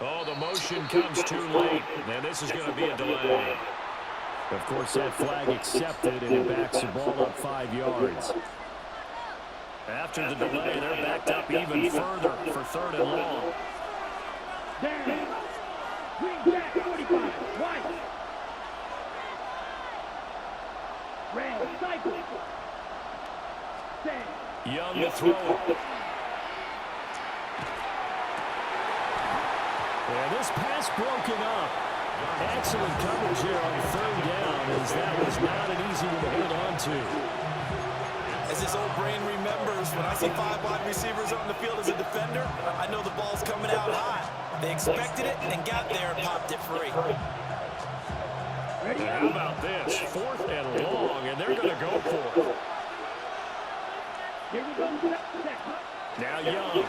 Oh, the motion comes too late, and this is going to be a delay. Of course, that flag accepted, and it backs the ball up 5 yards. After the delay, they're backed up even further for 3rd and long. Green back, 45, white. Red, cycle. Young to throw. And this pass broken up. Excellent coverage there on 3rd down, as that was not an easy one to hold on to. As his old brain remembers, when I see 5 wide receivers on the field as a defender, I know the ball's coming out hot. They expected it and got there and popped it free. How about this? 4th and long, and they're going to go for it. Here we go. Now Young.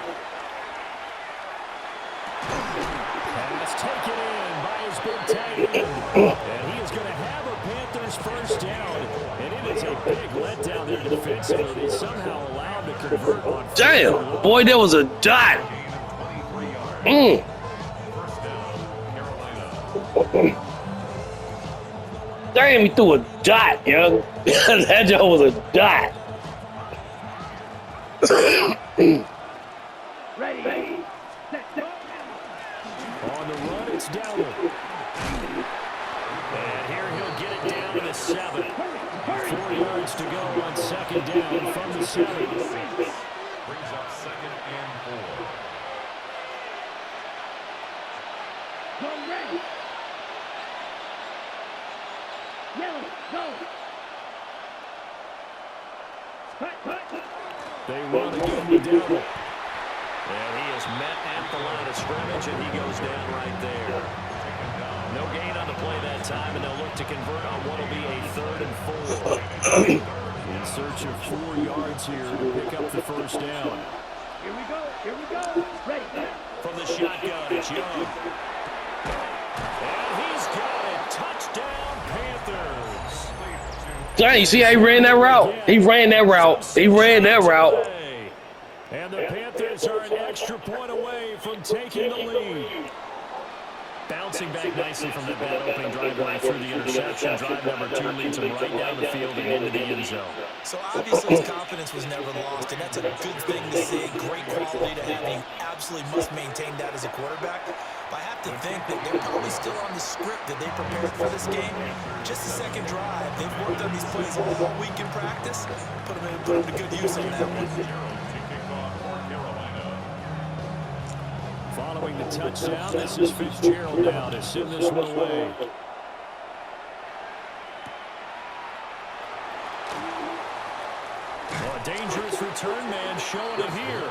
Pass taken in by his big tight end. And he is going to have a Panthers 1st down. And it is a big letdown there defensively. They somehow allowed to convert on. Damn, boy, there was a dot. Damn, he threw a dot, young. That joke was a dot. Ready. On the run, it's Dowler. And here he'll get it down to the 7. 4 yards to go on 2nd down from the 7. Brings up 2nd and 4. Go ready. Yellow, go. They run again to Dowler. And he is met at the line of scrimmage, and he goes down right there. No gain on the play that time, and they'll look to convert on what will be a 3rd and 4. In search of 4 yards here to pick up the 1st down. Here we go. Ready. From the shotgun, it's Young. And he's got it. Touchdown, Panthers. Dang, you see how he ran that route? He ran that route. And the Panthers are an extra point away from taking the lead. Bouncing back nicely from that bad opening drive right through the interception. Drive number 2 leads him right down the field and into the end zone. So obviously his confidence was never lost, and that's a good thing to see. Great quality to have. You absolutely must maintain that as a quarterback. But I have to think that they're probably still on the script that they prepared for this game. Just the 2nd drive. They've worked on these plays all week in practice. Put them to good use on that one. Following the touchdown, this is Fitzgerald now to send this one away. Well, a dangerous return man showing it here.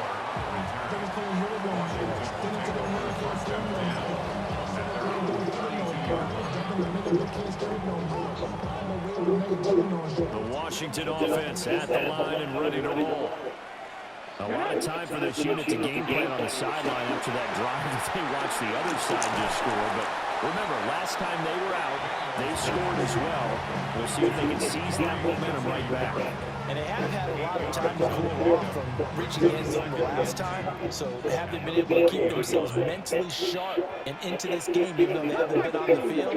The Washington offense at the line and ready to roll. A lot of time for this unit to game plan on the sideline after that drive that they watched the other side just score. But remember, last time they were out, they scored as well. We'll see if they can seize that momentum right back. And they have had a lot of time to cool off from reaching the end zone the last time. So have they been able to keep themselves mentally sharp and into this game, even though they haven't been on the field?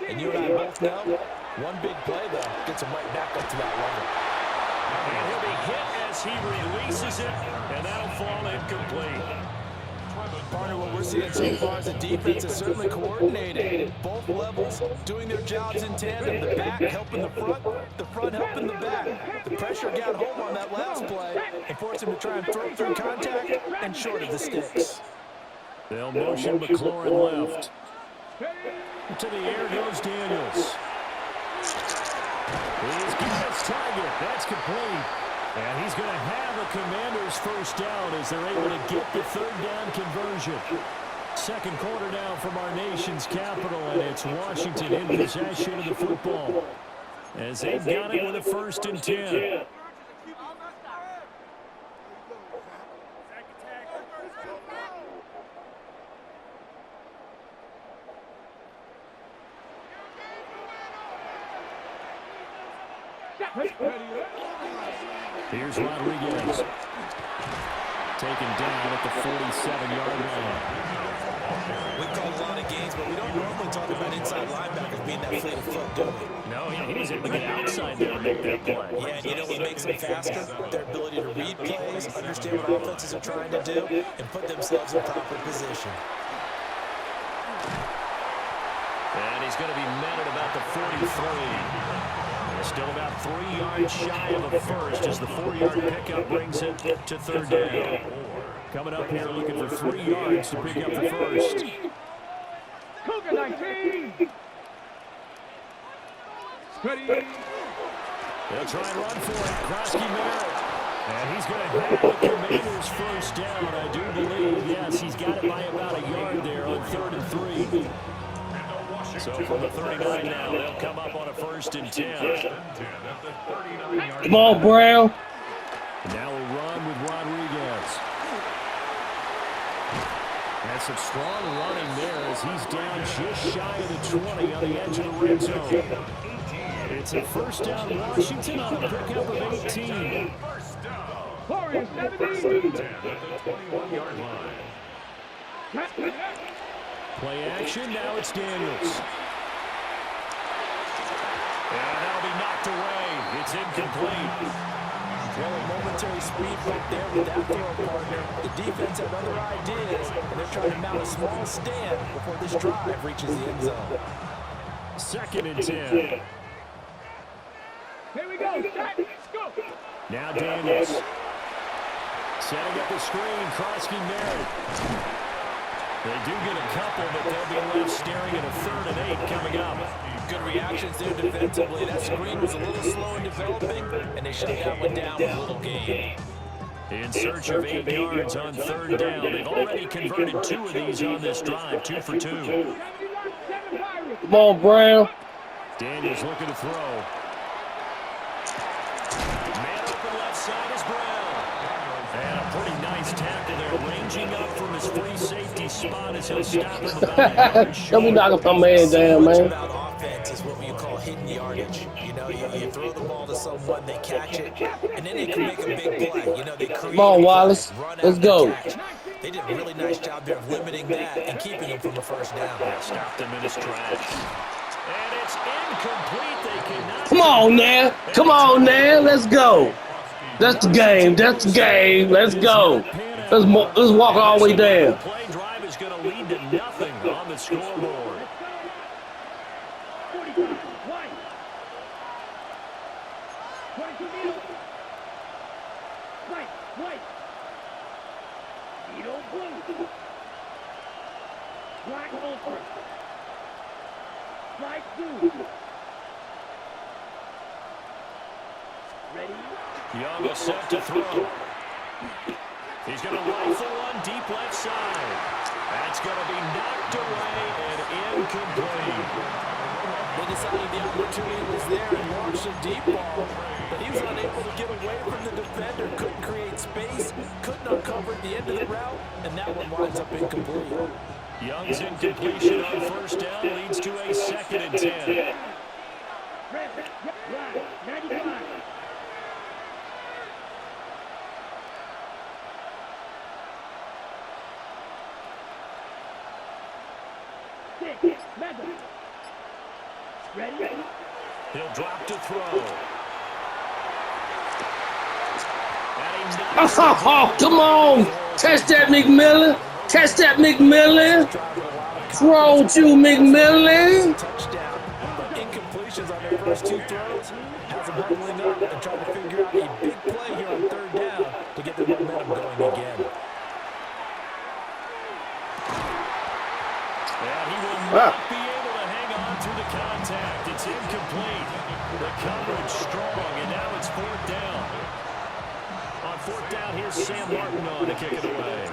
And you and I both know, one big play, though, gets them right back up to that level. And he'll be hit as he releases it, and that'll fall incomplete. Partner, what we're seeing so far is the defense is certainly coordinated. Both levels doing their jobs in tandem. The back helping the front helping the back. The pressure got home on that last play and forced him to try and throw through contact and short of the sticks. They'll motion McLaurin left. To the air goes Daniels. He's got his target. That's complete. And he's going to have a Commanders 1st down as they're able to get the 3rd down conversion. 2nd quarter now from our nation's capital, and it's Washington in possession of the football as they've got it with a 1st and 10. Here's Rodriguez. Taken down at the 47-yard line. We've called a lot of games, but we don't normally talk about inside linebackers being that fleet of foot, do we? No, yeah, he was able to get outside there and make that play. Yeah, and you know what makes them faster? Their ability to read plays, understand what offenses are trying to do, and put themselves in proper position. And he's going to be met at about the 43. Still about 3 yards shy of a first as the 4-yard pickup brings it to third down. Coming up here looking for 3 yards to pick up the first. Cougar 19. Ready. They'll try and run for it. Krosky Merritt. And he's going to have the Commanders first down, I do believe. Yes, he's got it by about a yard there on 3rd and 3. So from the 39 now, they'll come up on a 1st and 10. Come on, Brown. And now we'll run with Rodriguez. And some strong running there as he's down just shy of the 20 on the edge of the red zone. It's a first down Washington on a pickup of 18. Warriors 17. Play action, now it's Daniels. And that'll be knocked away. It's incomplete. Well, a momentary speed bump there with that throw partner. The defense had other ideas, and they're trying to mount a small stand before this drive reaches the end zone. 2nd and 10. Here we go. Set. Go. Now Daniels. Setting up the screen, Krosky Merritt. They do get a couple, but they'll be left staring at a 3rd and 8 coming up. Good reactions there defensively. That screen was a little slow in developing, and they shut that one down with a little gain. In search of 8 yards on 3rd down. They've already converted 2 of these on this drive, 2 for 2. Come on, Brown. Daniels looking to throw. Man open left side is Brown. And a pretty nice tackle there, ranging up from his free safety spot as he'll stop him about Don't be knocking my man down, man. About offense is what we call hidden yardage. You know, you throw the ball to someone, they catch it, and then they can make a big play. You know, they create. Come on, Wallace. Let's go. Catch. They did a really nice job there of limiting that and keeping him from the first down. Stopped him in his tracks. And it's incomplete. They cannot. Come on now. Come on now. Let's go. That's the game. That's the game. Let's go. Let's walk all the way down. The play drive is going to lead to nothing on the scoreboard. 45. White. 22 Needle. White. White. Needle blue. Black ultra. Black blue. Ready. Young is set to throw. He's going to rifle one deep left side. That's going to be knocked away and incomplete. They decided the opportunity was there and launched a deep ball, but he was unable to get away from the defender, couldn't create space, couldn't uncover the end of the route, and that one winds up incomplete. Young's incompletion on 1st down leads to a 2nd and 10. Red. Black. 95. Madden. Ready? He'll drop to throw. Oh, come on. Catch that, McMillan. Catch that, McMillan. Throw to McMillan. Touchdown. But incompletions on their first 2 throws has them huddling up and trying to figure out a big play here on 3rd down to get the momentum going again. And he will not be able to hang on through the contact. It's incomplete. The coverage strong, and now it's 4th down. On 4th down, here's Sam Martin on to kick it away.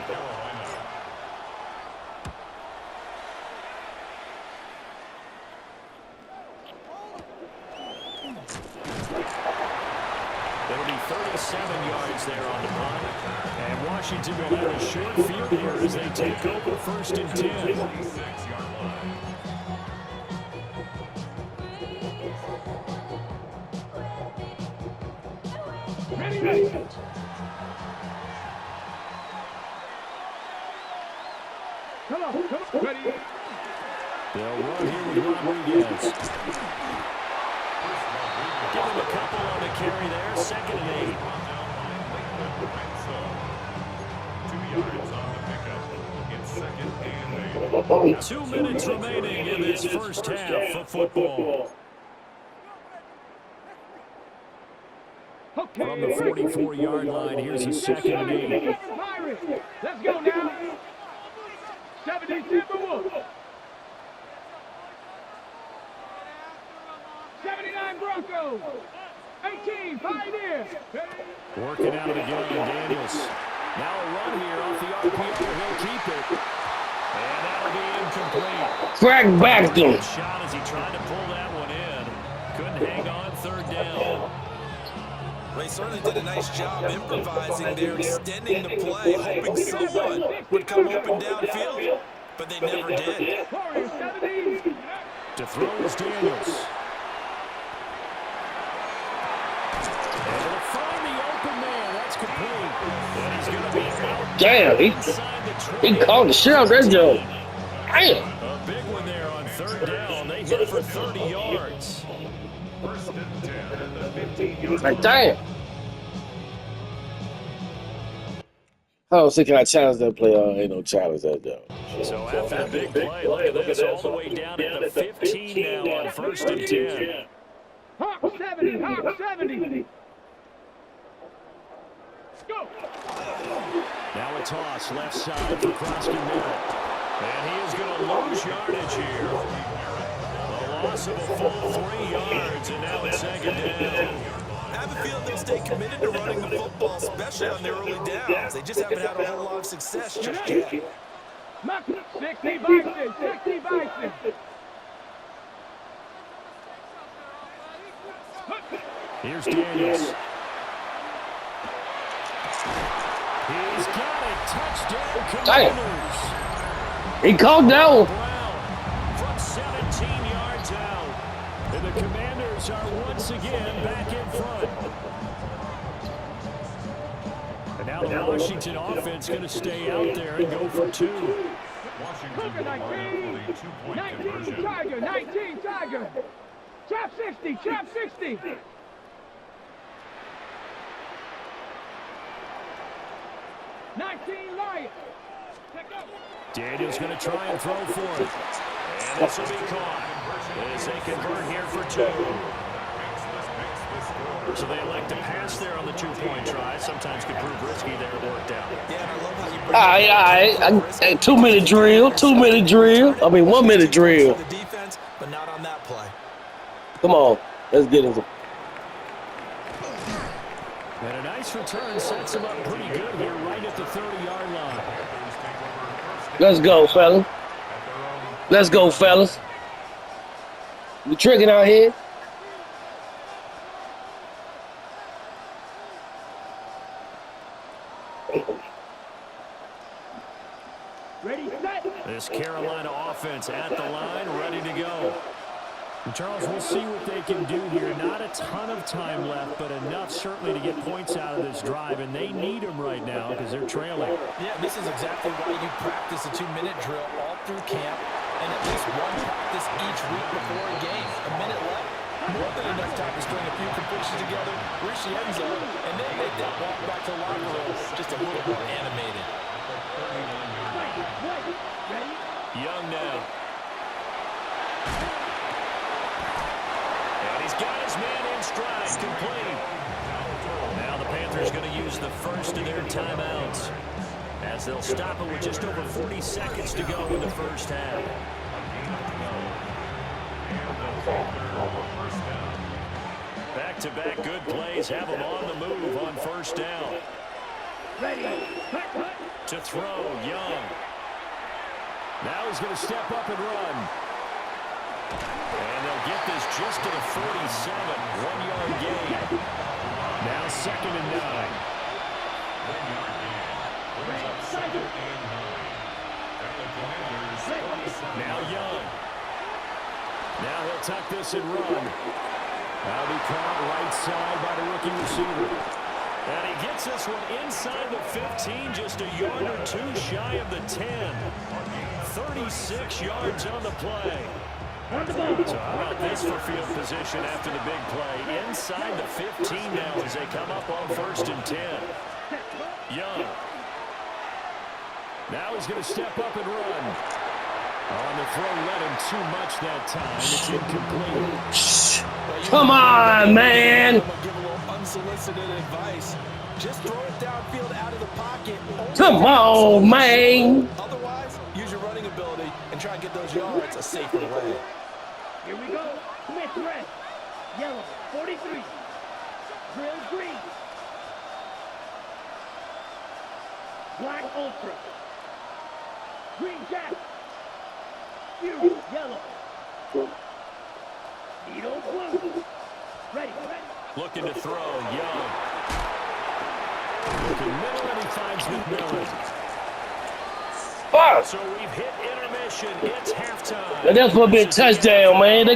It'll be 37 yards there on the punt. And Washington will have a short field here as they take over 1st and 10. Ready. Come on. Ready? They'll run here with Rodriguez. Give him a couple on the carry there. 2nd and 8. So, 2 yards on the pickup. It's 2nd and 8. 2 minutes remaining in this first half of football. Okay. From the 44-yard line, here's a 2nd and 8. Pirates. Let's go now. 70 Timberwolves. 79 Broncos. 18 Pioneers. Working out of the gun, Daniels. Now a run here off the RPO. He'll keep it. And that'll be incomplete. Crack back them. Good shot as he tried to pull that one in. Couldn't hang on 3rd down. They certainly did a nice job improvising there, extending the play, hoping someone would come open downfield, but they never did. Warriors 70. To throw is Daniels. And to find the open man. That's complete. And he's going to be out. Damn, he called the shit out that joke. Damn. A big one there on 3rd down. They hit for 30 yards. 1st and 10 at the 15-yard Like, damn. I don't see, can I challenge that play? Ain't no challenge that though. So after a big play, look at this, all the way down at the 15 now on 1st and 10. Hawk 70. Hawk 70. Go. Now a toss, left side for Crosby Middle. And he is going to lose yardage here. A loss of a full 3 yards, and now it's 2nd down. I have a feeling they'll stay committed to running the football, especially on their early downs. They just haven't had a whole lot of success just yet. 60 Bison. 60 Bison. Here's Daniels. He's got it. Touchdown, Commanders. He called that one. Brown from 17 yards out. And the Commanders are once again back in front. And now the Washington offense going to stay out there and go for 2. Washington line for the 2-point 19 conversion. Tiger. 19 Tiger. Trap 60. Trap 60. 19 Lions. Daniels going to try and throw for it. And this will be caught as they convert here for 2. So they elect to pass there on the 2-point try. Sometimes could prove risky there. It worked out. Yeah, and I love how you bring All right. 2-minute drill. 2-minute drill. I mean, 1-minute drill. the defense, but not on that play. Come on. Let's get him. And a nice return sets him up pretty good here right at the 30-yard line. Let's go, fellas. Let's go, fellas. We tricking out here. Ready, set. This Carolina offense at the line, ready to go. And Charles, we'll see what they can do here. Not a ton of time left, but enough certainly to get points out of this drive, and they need them right now because they're trailing. Yeah, this is exactly why you practice a 2-minute drill all through camp and at least one practice each week before a game. A minute left, more than enough time to string a few completions together, reach the end zone, and then make that walk back to the locker room just a little more animated. Young now. And he's got his man in stride, complete. Now the Panthers going to use the first of their timeouts as they'll stop it with just over 40 seconds to go in the first half. Back-to-back good plays have them on the move on 1st down. Ready. To throw, Young. Now he's going to step up and run. And they'll get this just to the 47, 1-yard gain. Now 2nd and 9. Now Young. Now he'll tuck this and run. That'll be caught right side by the rookie receiver. And he gets this one inside the 15, just a yard or two shy of the 10. 36 yards on the play. So how about this for field position after the big play? Inside the 15 now as they come up on 1st and 10. Young. Now he's going to step up and run. On the throw, let him too much that time. It's incomplete. Come on, man. Give a little unsolicited advice. Just throw it downfield out of the pocket. Come on, man. Otherwise, use your running ability and try and get those yards a safer way. Here we go. Smith red. Yellow. 43. Drill green. Black ultra. Green jack. Fury yellow. Needle blue. Ready. Looking to throw. Young. Looking middle, and he finds McMillan. Fuck. So we've hit intermission. It's halftime. That's supposed to be a touchdown, man. They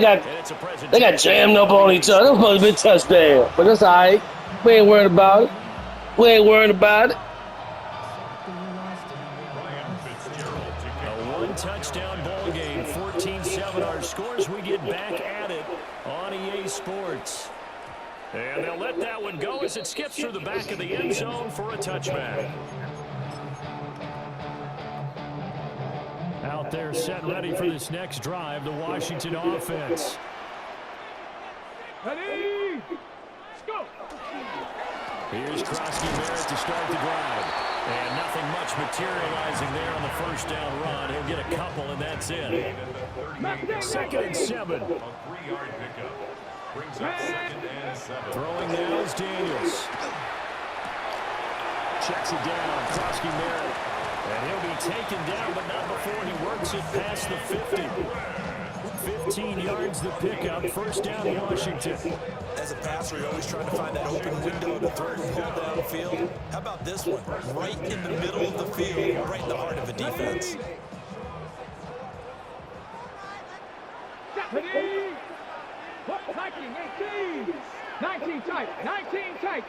got jammed up on each other. That's supposed to be a touchdown. But that's all right. We ain't worried about it. We ain't worried about it. A one-touchdown ball game, 14-7 our scores. We get back at it on EA Sports. And they'll let that one go as it skips through the back of the end zone for a touchback. Out there set ready for this next drive, the Washington offense. Ready. Go. Here's Krosky-Merritt to start the drive. And nothing much materializing there on the first down run. He'll get a couple, and that's it. 2nd and 7. A 3-yard pickup. Brings up 2nd and 7. Throwing now is Daniels. Checks it down, Krosky-Merritt. And he'll be taken down, but not before he works it past the 50. 15 yards the pickup. 1st down, Washington. As a passer, you're always trying to find that open window to throw the ball downfield. How about this one? Right in the middle of the field, right in the heart of a defense. Ready. 19, 18. 19 tight. 19 tight.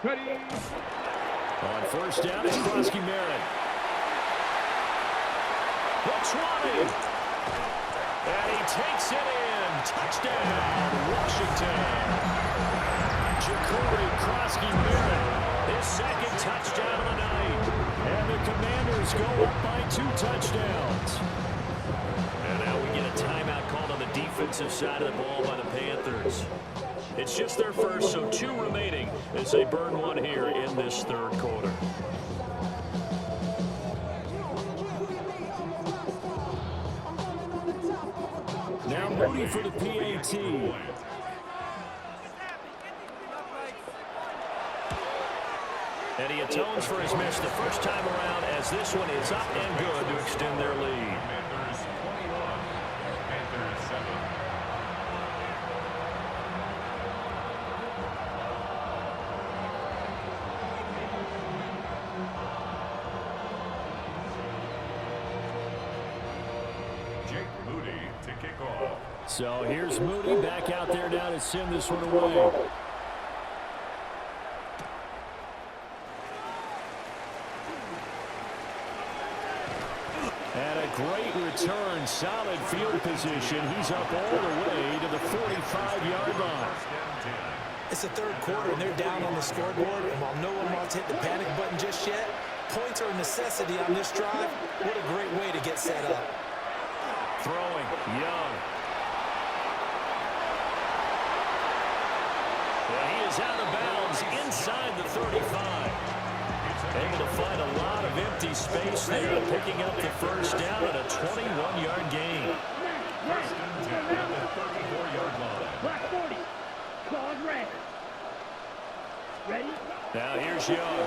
Ready. On 1st down, it's Krosky-Merritt. The 20. And he takes it in. Touchdown, Washington. Jacory Krosky-Merritt, his 2nd touchdown of the night. And the Commanders go up by 2 touchdowns. And now we get a timeout called on the defensive side of the ball by the Panthers. It's just their first, so 2 remaining as they burn one here in this 3rd quarter. Now Moody for the PAT. And he atones for his miss the first time around as this one is up and good to extend their lead. Panthers 21. Panthers 7. To kick off. So here's Moody back out there now to send this one away. And a great return, solid field position. He's up all the way to the 45-yard line. It's the 3rd quarter, and they're down on the scoreboard. And while no one wants to hit the panic button just yet, points are a necessity on this drive. What a great way to get set up. Throwing, Young. Well, he is out of bounds inside the 35. Able to find a lot of empty space there, picking up the 1st down at a 21-yard gain. 1st and 10 at the 34-yard line. Black 40. Claws red. Ready? Now here's Young.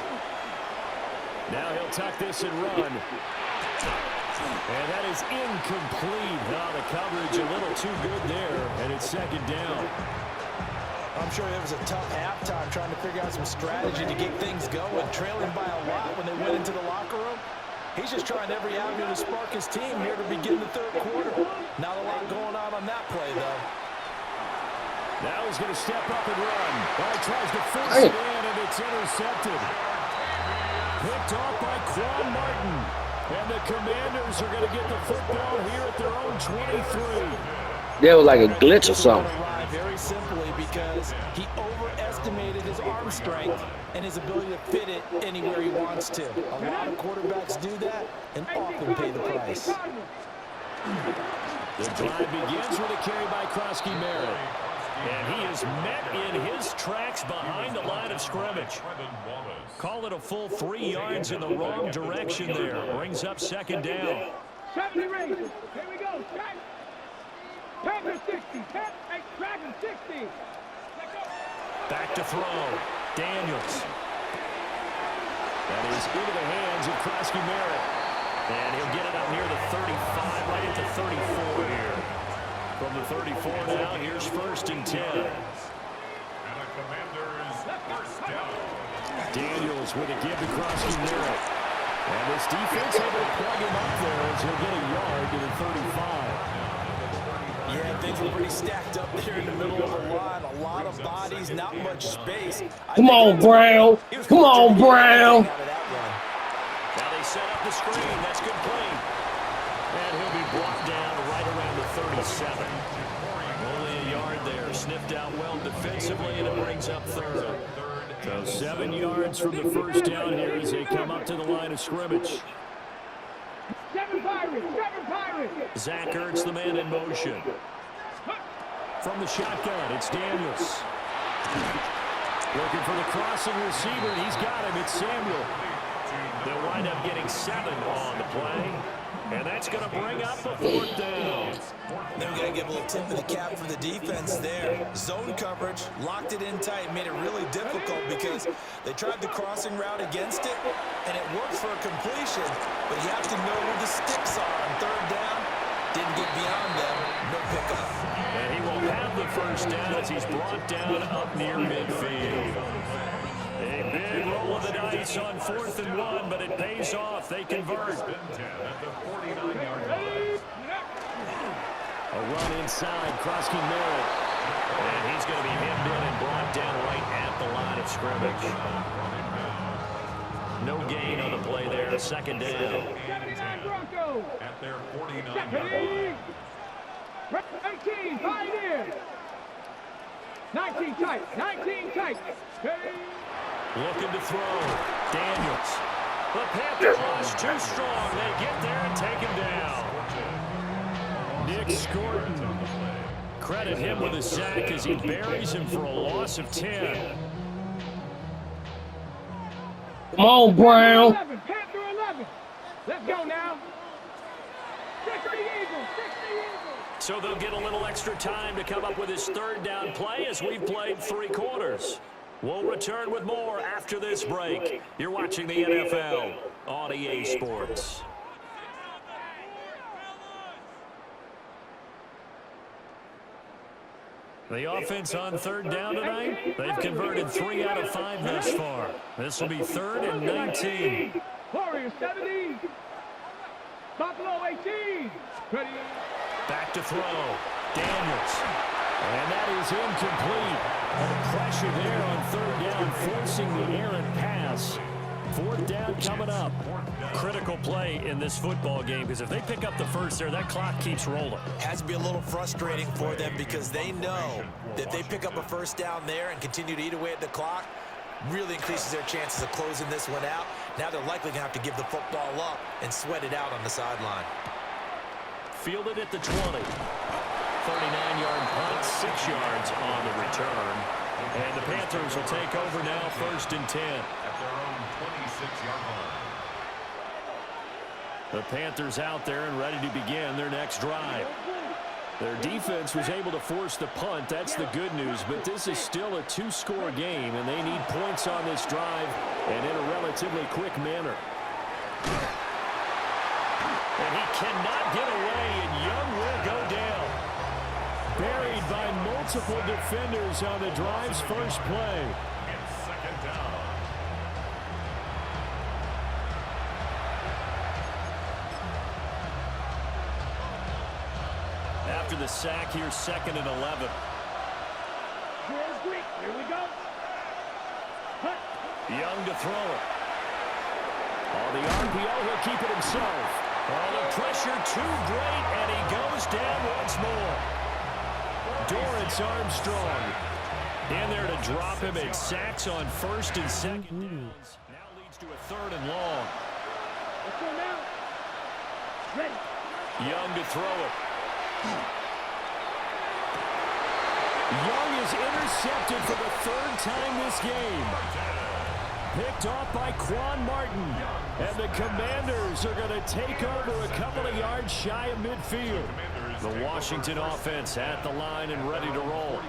Now he'll tuck this and run. And that is incomplete. Now the coverage a little too good there, and it's 2nd down. I'm sure it was a tough halftime trying to figure out some strategy to get things going, trailing by a lot when they went into the locker room. He's just trying every avenue to spark his team here to begin the 3rd quarter. Not a lot going on that play, though. Now he's going to step up and run. By tries to force Hey. it in, and it's intercepted. Picked off by Quan Martin. And the Commanders are going to get the football here at their own 23. That was like a glitch or something. Very simply because he overestimated his arm strength and his ability to fit it anywhere he wants to. A lot of quarterbacks do that and often pay the price. The drive begins with a carry by Krosky Merritt. And he is met in his tracks behind the line of scrimmage. Call it a full 3 yards in the wrong direction there. Brings up second down. 70 Rangers. Here we go. Packers 60. Packers 60. Back to throw. Daniels. That is into the hands of Krosky Merritt. And he'll get it up near the 35, right at the 34 here. From the 34 now, here's 1st and 10. And the Commanders first down. Daniels with a give to Krosky Merritt. And this defense able to plug him up there as he'll get a yard to the 35. Yeah, things were pretty stacked up there in the middle of the line. A lot of bodies, not much space. Come on, Brown. Come on, Brown. Now they set up the screen. That's good play. And he'll be brought down right around the 37. Only a yard there. Sniffed out well defensively, and it brings up 3rd. So 7 yards from the first down here as they come up to the line of scrimmage. 7 Pirates. 7 Pirates. Zach Ertz, the man in motion. From the shotgun, it's Daniels. Looking for the crossing receiver, and he's got him. It's Samuel. They'll wind up getting 7 on the play. And that's going to bring up the 4th down. Then we got to give a little tip of the cap for the defense there. Zone coverage, locked it in tight, made it really difficult because they tried the crossing route against it, and it worked for a completion. But you have to know where the sticks are on 3rd down. Didn't get beyond them. No pickup. And he will have the 1st down as he's brought down up near midfield. A big roll of the dice on 4th and 1, but it pays off. They convert. A run inside, Krosky Merritt. And he's going to be hemmed in and brought down right at the line of scrimmage. No gain on the play there. 2nd down. 79 Broncos. At their 49-yard line. 18 Pioneers. 19 tight. 19 tight. Looking to throw. Daniels. The Panthers rush too strong. They get there and take him down. Nick Scorton. Credit him with a sack as he buries him for a loss of 10. Come on, Brown. Panther 11. Let's go now. 60 Eagles. 60 Eagles. So they'll get a little extra time to come up with his 3rd down play as we've played 3 quarters. We'll return with more after this break. You're watching the NFL on EA Sports. The offense on 3rd down tonight, they've converted 3 out of 5 thus far. This will be 3rd and 19. Warriors 70. Buffalo 18. Ready. Back to throw. Daniels. And that is incomplete. And pressure there on 3rd down, forcing the errant pass. 4th down coming up. Critical play in this football game because if they pick up the 1st there, that clock keeps rolling. Has to be a little frustrating for them because they know that if they pick up a 1st down there and continue to eat away at the clock, really increases their chances of closing this one out. Now they're likely going to have to give the football up and sweat it out on the sideline. Fielded at the 20. 39-yard punt, 6 yards on the return. And the Panthers will take over now, 1st and 10. At their own 26-yard line. The Panthers out there and ready to begin their next drive. Their defense was able to force the punt. That's the good news. But this is still a 2-score game, and they need points on this drive and in a relatively quick manner. And he cannot get away, and Young will go down. Buried by multiple defenders on the drive's first play. And 2nd down. After the sack, here's 2nd and 11. Here's Greek. Here we go. Young to throw it. On the RPO, he'll keep it himself. Oh, the pressure too great, and he goes down once more. Dorrance Armstrong in there to drop him at sacks on first and second downs. Now leads to a third and long. Let's go now. Ready. Young to throw it. Young is intercepted for the third time this game. Picked off by Quan Martin. And the Commanders are going to take over a couple of yards shy of midfield. The Washington offense at the line and ready to roll.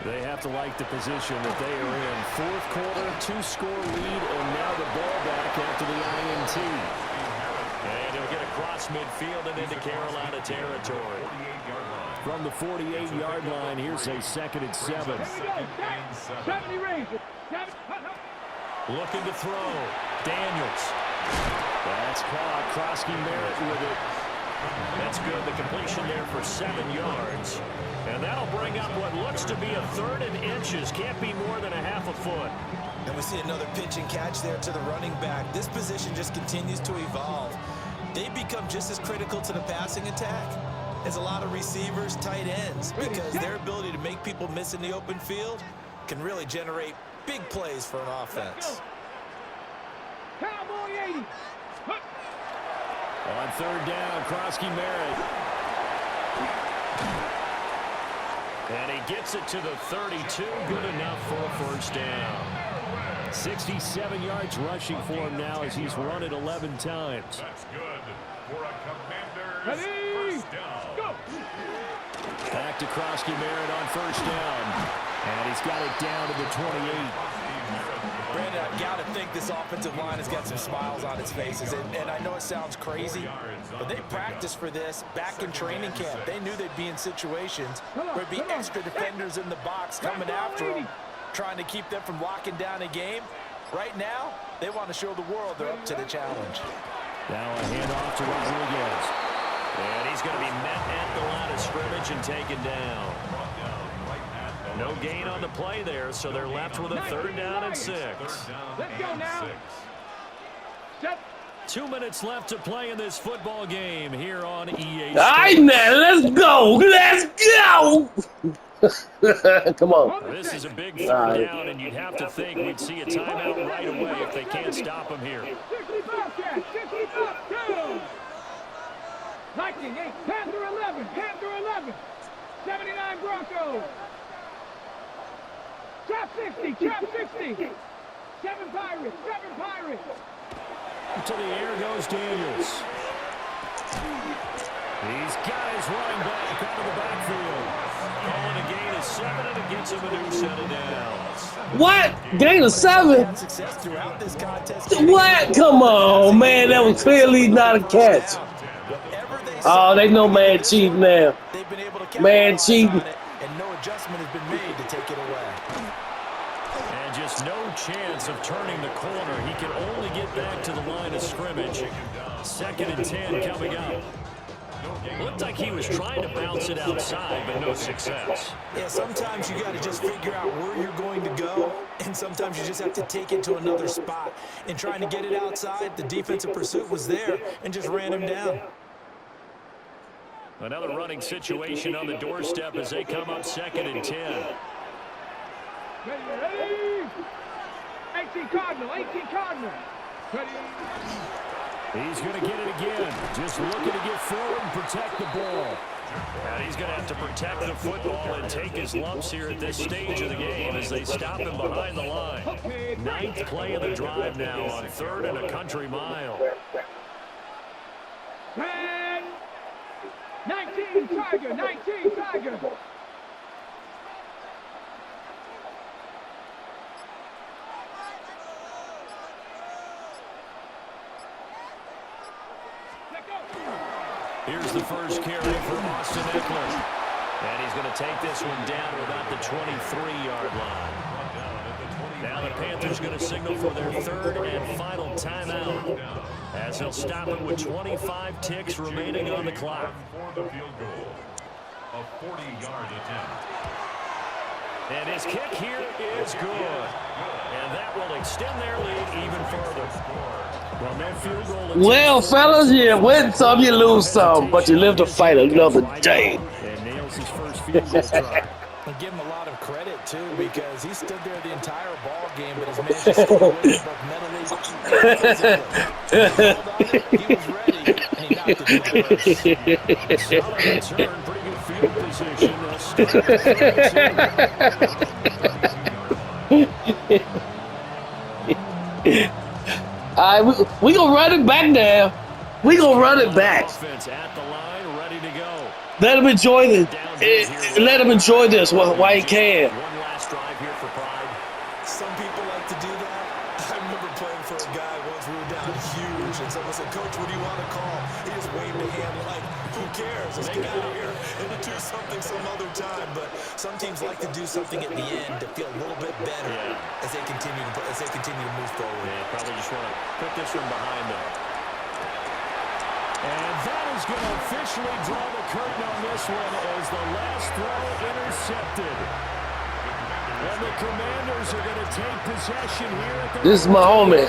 They have to like the position that they are in. Fourth quarter, 2-score lead, and now the ball back after the INT. And he'll get across midfield and into Carolina territory. From the 48-yard line, here's a 2nd and 7. 70 range. Looking to throw. Daniels. That's caught. Krosky Merritt with it. That's good. The completion there for 7 yards. And that'll bring up what looks to be a 3rd and inches. Can't be more than a half a foot. And we see another pitch and catch there to the running back. This position just continues to evolve. They become just as critical to the passing attack as a lot of receivers, tight ends, because their ability to make people miss in the open field can really generate big plays for an offense. Cowboy 80. On 3rd down, Krosky Merritt. And he gets it to the 32. Good enough for a 1st down. 67 yards rushing for him now as he's run it 11 times. That's good for a Commanders Ready. 1st down. Go. Back to Krosky Merritt on 1st down. And he's got it down to the 28. Brandon, I've got to think this offensive line has got some smiles on its faces. And I know it sounds crazy, but they practiced for this back in training camp. They knew they'd be in situations where there'd be extra defenders in the box coming after them, trying to keep them from locking down a game. Right now, they want to show the world they're up to the challenge. Now a handoff to Rodriguez. And he's going to be met at the line of scrimmage and taken down. No gain on the play there, so they're left with a 3rd down and 6. Let's go now. Set. 2 minutes left to play in this football game here on EA Sports. All right, man, let's go. Let's go. Come on. This is a big 3rd down, and you'd have to think we'd see a timeout right away if they can't stop him here. 60 Bobcats. 60 Bobcats. 19, 8, Panther 11. Panther 11. 79 Broncos. Trap 60, trap 60. 7 Pirates, 7 Pirates. To the air goes Daniels. He's got his running back out of the backfield. Calling a gain of 7, and it gets him a new set of downs. What? Gain of 7? Success throughout this contest. What? Come on, man. That was clearly not a catch. Oh, they know man cheating now. They've been able to man cheating. And no adjustment has been made to take it away. And just no chance of turning the corner. He can only get back to the line of scrimmage. 2nd and 10 coming up. Looked like he was trying to bounce it outside, but no success. Yeah, sometimes you got to just figure out where you're going to go, and sometimes you just have to take it to another spot. And trying to get it outside, the defensive pursuit was there and just ran him down. Another running situation on the doorstep as they come up 2nd and 10. Ready. 18 Cardinal, 18 Cardinal. Ready. He's going to get it again. Just looking to get forward and protect the ball. And he's going to have to protect the football and take his lumps here at this stage of the game as they stop him behind the line. 9th play of the drive now on 3rd and a country mile. 10. 19 Tiger, 19 Tiger. Here's the first carry for Austin Eckler. And he's going to take this one down to about the 23-yard line. Now the Panthers going to signal for their 3rd and final timeout as he'll stop it with 25 ticks remaining on the clock. For the field goal, a 40-yard attempt. And his kick here is good. And that will extend their lead even further. Well, that field goal Well, fellas, you win some, you lose some, but you live to fight another day. And nails his first field goal try. And give him a lot of credit, too, because he stood there the entire ball game, but his man just stayed with him both mentally and physically. He held on it, he was ready, and he knocked it down. Solid return, pretty good field position. They'll start the All right, we gonna run it back now. We gonna run it back. Offense at the line, ready to go. Let him enjoy this. Let him enjoy this while he can. One last drive here for Pride. Some people like to do that. I remember playing for a guy once we were down huge, and someone said, "Coach, what do you want to call?" He just waved a hand like, "Who cares? Let's get out of here and do something some other time." But some teams like to do something at the end to feel a little bit better as they continue to move forward. Yeah, probably just want to put this one behind them. And that is going to officially draw the curtain on this one as the last throw intercepted. And the Commanders are going to take possession here at the This is my homie,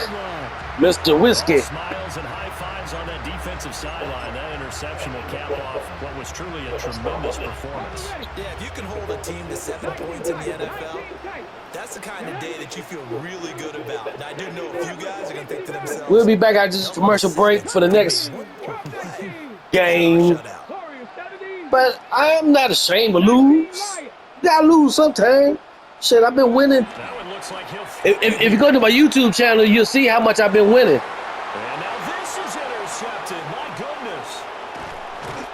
Mr. Whiskey. Smiles and high fives on that defensive sideline. That interception will cap off what was truly a tremendous performance. Yeah, if you can hold a team to 7 points in the NFL, that's the kind of day that you feel really good about. And I do know a few guys are going to think to themselves, We'll be back after this commercial break for the next game. But I am not ashamed to lose. You gotta lose sometime. Shit, I've been winning. That one looks like he'll... If you go to my YouTube channel, you'll see how much I've been winning. And now this is intercepted. My goodness.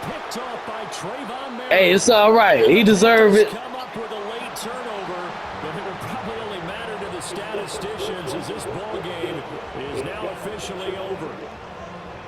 Picked off by Trayvon Merritt. Hey, it's all right. He deserved it. Come up with a late turnover, but it will probably only matter to the statisticians as this ball game is now officially over.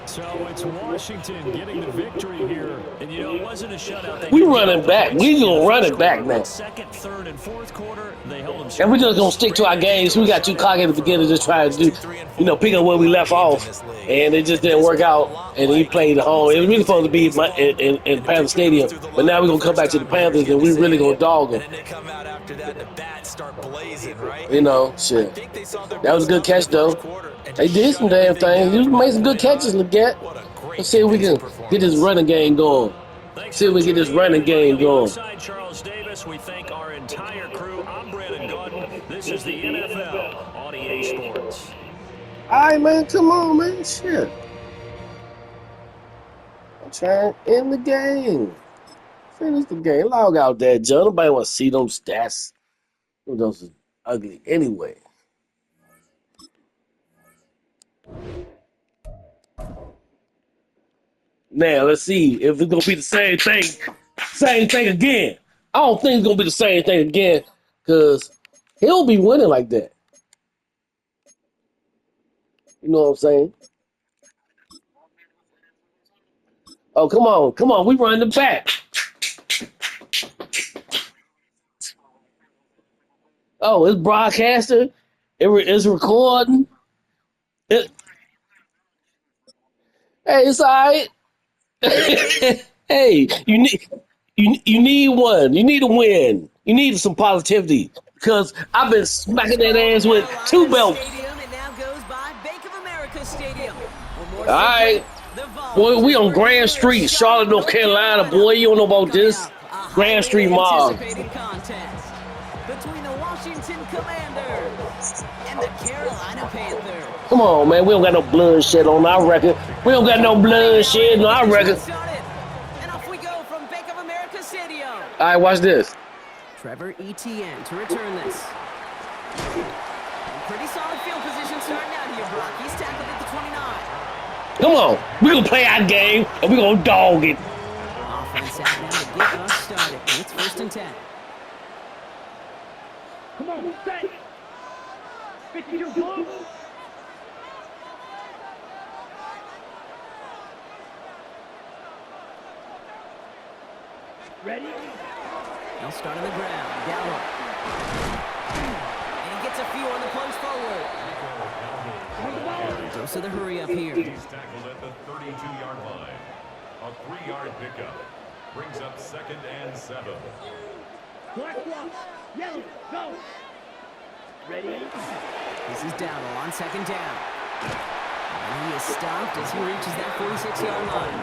So it's Washington getting the victory here. And, you know, it wasn't a shutout. We running back. We gonna run it back, man. Second, third, and fourth quarter, they held them. And we're just gonna stick to our games. We got too cocky at the beginning, just trying to do, pick up where we left off, and it just didn't work out. And he played at home. It was really supposed to be in Panther Stadium, but now we're gonna come back to the Panthers, and we really gonna dog them. and then they come out after that and the bats start blazing, right? Shit. That was a good catch, though. They did some damn things. You made some good catches, Leggett. Let's see if we can get this running game going. See if we get this running game going. Charles Davis, we thank our entire crew. I'm Brandon Gordon. This is the NFL on EA Sports. All right, man. Come on, man. Shit. I'm trying to end the game. Finish the game. Log out there, Joe. Nobody want to see them stats. Those are ugly anyway. Now, let's see if it's going to be the same thing. Same thing again. I don't think it's going to be the same thing again because he'll be winning like that. You know what I'm saying? Oh, come on. Come on. We running the back. Oh, it's broadcaster. It's recording. Hey, it's all right. Hey, you need one. You need a win. You need some positivity because I've been smacking that ass with 2 belts. All right. Boy, we on Grand Street, Charlotte, North Carolina. Boy, you don't know about this. Grand Street Mall. Between the Washington Commanders and the Carolina Panthers. Come on, man. We don't got no bloodshed on our record. We don't got no bloodshed on our record. And off we go from Bank of America Stadium. All right, watch this. Trevor Etienne to return this. Pretty solid field position starting out here, Brock. He's tackled at the 29. Come on. We're going to play our game, and we're going to dog it. Offense out now to get us started. It's 1st and 10. Come on, set. 52 blue. Ready? They'll start on the ground. Gallup. And he gets a few on the punch forward. Goes to the hurry up here. He's tackled at the 32-yard line. A 3-yard pickup brings up 2nd and 7. Black block. Yellow. Go. Ready? This is Dowdle on second down. And he is stopped as he reaches that 46-yard line.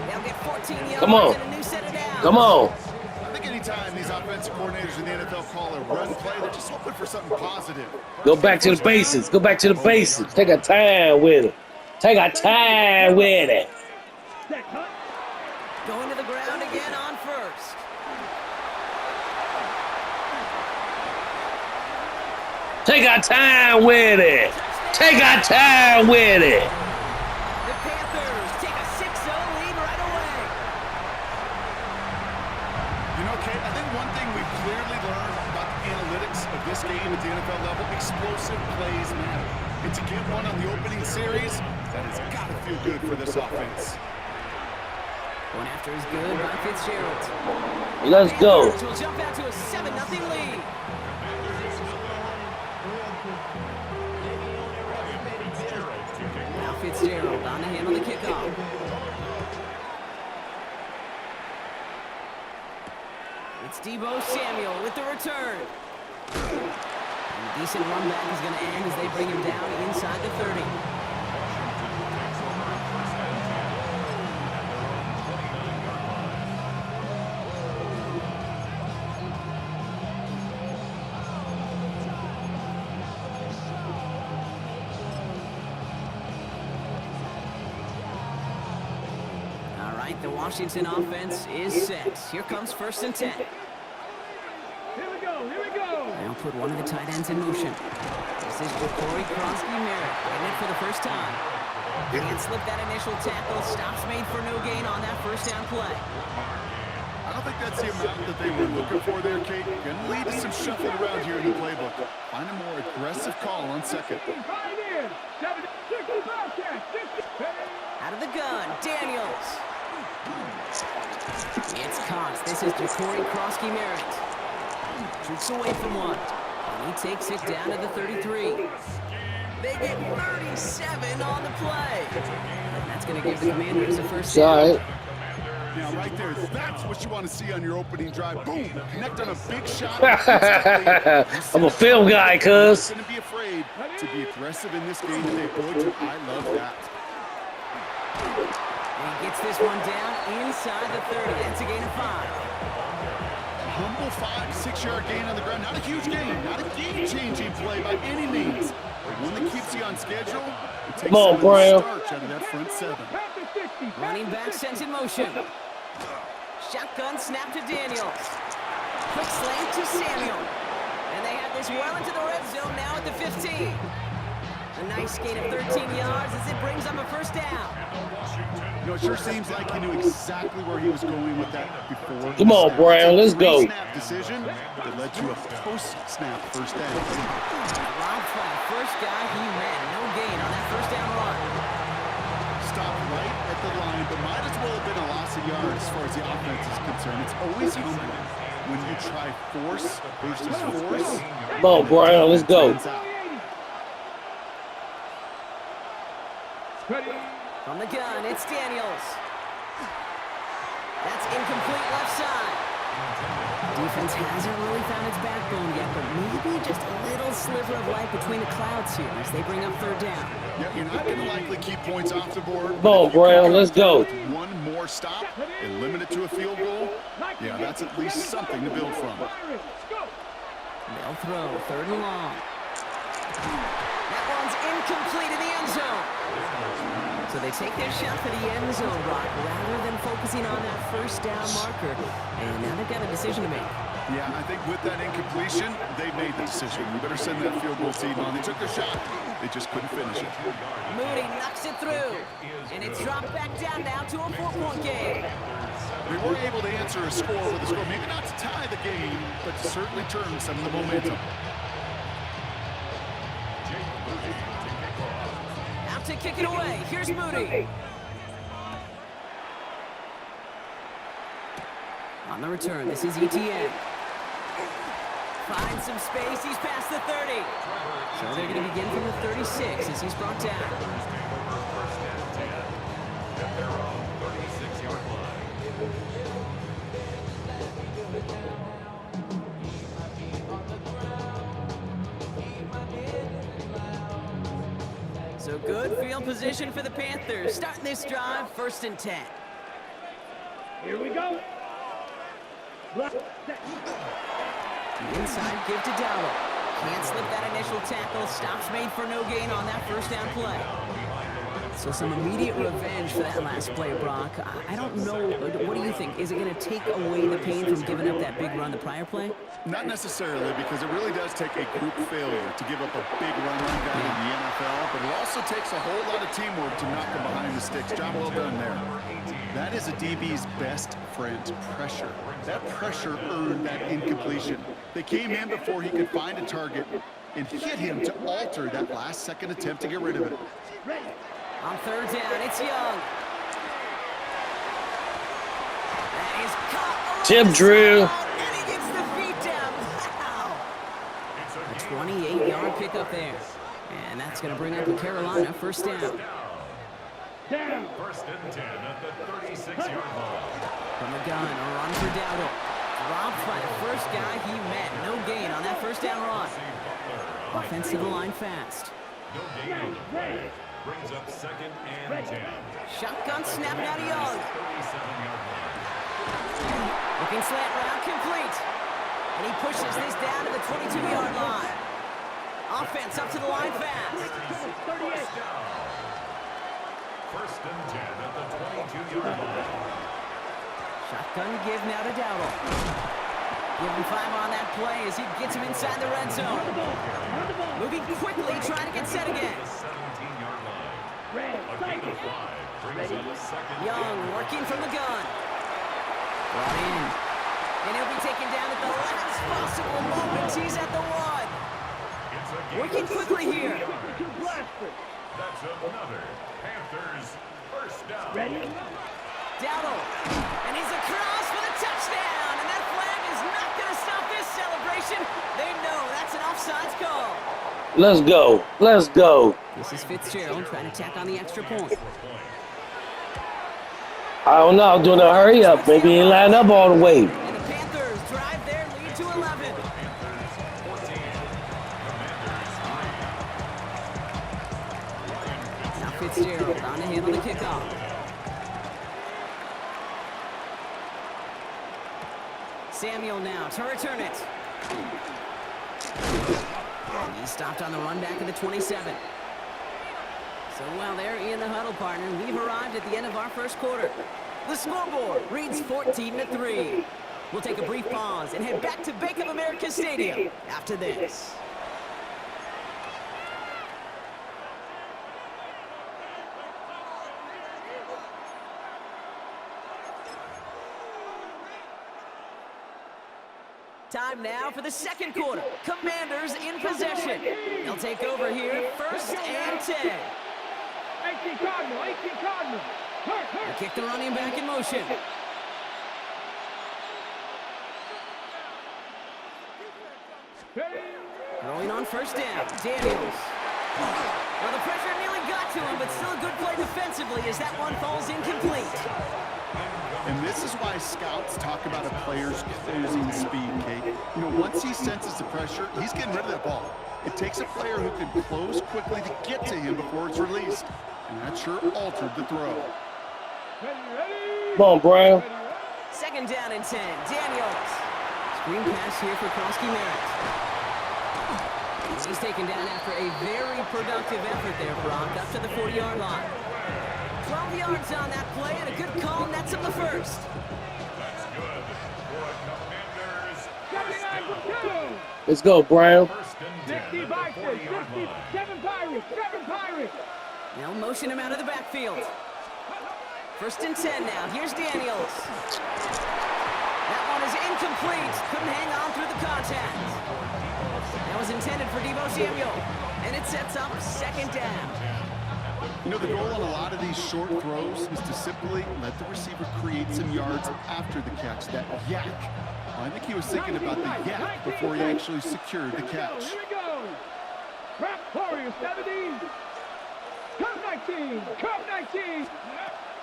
They'll get 14 yards Come on. and a new set of downs. Come on. I think anytime these offensive coordinators in the NFL call a run play, they're just hoping for something positive. Go back to the basics. Go back to the basics. Take our time with it. Take our time with it. Going to the ground again on first. Take our time with it. Take our time with it. The Panthers take a 6-0 lead right away. You know, Kate, I think one thing we've clearly learned about the analytics of this game at the NFL level, explosive plays matter. And to get one on the opening series, that has got to feel good for this offense. Going after is good by Fitzgerald. Let's go. Panthers will jump out to a 7-0 lead. Now Fitzgerald on the handle the kickoff. It's Deebo Samuel with the return. And a decent run back is going to end as they bring him down inside the 30. All right, the Washington offense is set. Here comes 1st and 10. Here we go. Here we go. They'll put one of the tight ends in motion. This is Corey Krosky-Merritt getting it for the first time. Can't slip that initial tackle. Stops made for no gain on that first down play. I don't think that's the amount that they were looking for there, Kate. Going to lead to some shuffling around here in the playbook. Find a more aggressive call on second. Right in. 65 catch. Out of the gun, Daniels. It's Cox. This is Corey Krosky-Merritt. Shoots away from one. And he takes it down to the 33. They get 37 on the play. And that's going to give the Commanders a first down. Now, right there, that's what you want to see on your opening drive. Boom! Connect on a big shot. I'm a film guy, cuz. Going to be afraid to be aggressive in this game today. Boy, I love that. And he gets this one down inside the 30. That's a gain of 5. Humble 5-6-yard gain on the ground. Not a huge gain. Not a game-changing play by any means. But one that keeps you on schedule. It takes Come on, Brian. starch out of that front seven. Running back sent in motion. Shotgun snap to Daniels. Quick slant to Samuel. And they have this well into the red zone now at the 15. A nice gain of 13 yards as it brings up a first down. You know, it sure seems like he knew exactly where he was going with that before. Come on, Brian, let's go. Snap decision that led to a post-snap first down. Rob Flat, first guy he ran. No gain on that first down run. Stopped right at the line, but might as well have been a loss of yards as far as the offense is concerned. It's always humbling when you try force versus force. Come on, Brian, let's go. From the gun, it's Daniels. That's incomplete left side. Defense hasn't really found its backbone yet, but maybe just a little sliver of light between the clouds here as they bring up 3rd down. Yeah, you're not going to likely keep points off the board. Come on, Brown, let's go. One more stop and limit it to a field goal. Yeah, that's at least something to build from. They'll throw 3rd and long. That one's incomplete in the end zone. So they take their shot for the end zone, Brock, rather than focusing on that first down marker. And now they've got a decision to make. Yeah, I think with that incompletion, they made the decision. We better send that field goal team on. They took their shot. They just couldn't finish it. Moody knocks it through. And it's dropped back down now to a 4-point game. They were able to answer a score with a score. Maybe not to tie the game, but to certainly turn some of the momentum. Out to kick it away. Here's Moody. On the return, this is ETN. Finds some space. He's past the 30. So they're going to begin from the 36 as he's brought down. Good field position for the Panthers. Starting this drive, 1st and 10. Here we go. The inside give to Dowdle. Can't slip that initial tackle. Stops made for no gain on that 1st down play. So some immediate revenge for that last play, Brock. I don't know. What do you think? Is it going to take away the pain from giving up that big run the prior play? Not necessarily, because it really does take a group failure to give up a big run like that in the NFL, but it also takes a whole lot of teamwork to knock them behind the sticks. Job well done there. That is a DB's best friend, pressure. That pressure earned that incompletion. They came in before he could find a target and hit him to alter that last-second attempt to get rid of it. On 3rd down, it's Young. That is caught. Tip Drew. And he gets the feet down. Wow. A 28-yard pickup there. And that's going to bring up the Carolina 1st down. Down. 1st and 10 at the 36-yard line. From the gun, a run for Dowdle. Dropped by the first guy he met. No gain on that 1st down run. Offensive line fast. No gain on the play. Brings up 2nd and 10. Shotgun snap now to Young. 37-yard line. Looking slant route complete. And he pushes this down to the 22-yard line. Offense up to the line fast. 38. 1st and 10 at the 22-yard line. Shotgun give now to Dowdle. Give him 5 on that play as he gets him inside the red zone. Moving quickly, trying to get set again. 17-yard line. A gain of 5 brings up 2nd. Young working from the gun. Brought in. And he'll be taken down at the last possible moment. He's at the 1. Working quickly here. That's another Panthers 1st down. Ready? Dowdle. And he's across for the touchdown. And that flag is not going to stop this celebration. They know that's an offsides call. Let's go. Let's go. This is Fitzgerald trying to tack on the extra point. I don't know. I'm doing a hurry up. Maybe he ain't line up all the way. And the Panthers drive their lead to 11. Now Fitzgerald on to handle the kickoff. Samuel now to return it. And he stopped on the run back of the 27. So while they're in the huddle, partner, we've arrived at the end of our 1st quarter. The scoreboard reads 14-3. We'll take a brief pause and head back to Bank of America Stadium after this. Time now for the 2nd quarter. Commanders in possession. They'll take over here, 1st and 10. 18 Cardinal, 18 Cardinal. They kick the running back in motion. Throwing on 1st down, Daniels. Well, the pressure nearly got to him, but still a good play defensively as that one falls incomplete. And this is why scouts talk about a player's closing speed, Kate. You know, once he senses the pressure, he's getting rid of that ball. It takes a player who can close quickly to get to him before it's released. And that sure altered the throw. Come on, Brown. 2nd down and 10, Daniels. Screen pass here for Krosky Merritt. He's taken down after a very productive effort there, Brock, up to the 40-yard line. 12 yards on that play, and a good call nets up the 1st. That's good for Commanders. Let's go, Brown. 1st and 10 60 at the Vikings, 40-yard line. 7 Pirates, 7 Pirates. Now motion him out of the backfield. 1st and 10 now. Here's Daniels. That one is incomplete. Couldn't hang on through the contact. That was intended for Deebo Samuel. And it sets up 2nd down. You know, the goal on a lot of these short throws is to simply let the receiver create some yards after the catch, that yak. Well, I think he was thinking about the yak before he actually secured the catch. Here we go. Crap Warriors, 17. Cup 19, Cup 19.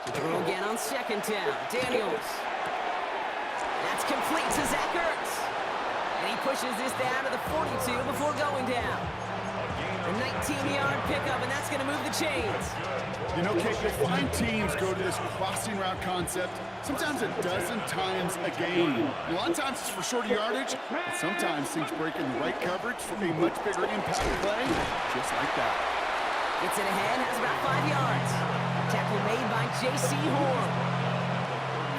To throw again on 2nd down. Daniels. That's complete to Zach Ertz. And he pushes this down to the 42 before going down. The 15-yard pickup, and that's going to move the chains. You know, Kate, you'll find teams go to this crossing route concept sometimes a dozen times a game. A lot of times it's for shorter yardage, but sometimes things break in the right coverage for a much bigger impact play, just like that. Gets it ahead, has about 5 yards. Tackle made by J.C. Horn.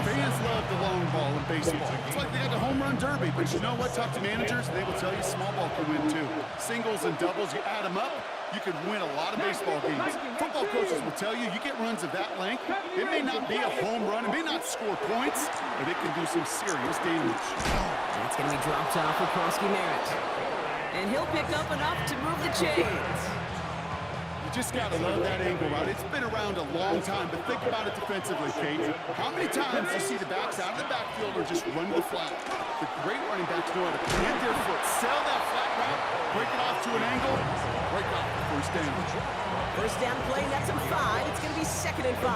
Fans love the long ball in baseball. It's like they got the home run derby, but you know what? Talk to managers, they will tell you small ball can win too. Singles and doubles, you add them up, you could win a lot of baseball games. Football coaches will tell you, you get runs of that length, it may not be a home run, it may not score points, but it can do some serious damage. That's going to be dropped off for Krosky Merritt. And he'll pick up enough to move the chains. Just gotta love that angle route. It's been around a long time, but think about it defensively, Kate. How many times do you see the backs out of the backfield or just run to the flat? The great running backs know how to plant their foot, sell that flat route, break it off to an angle, break off the first down. First down play, that's a 5. It's going to be 2nd and 5.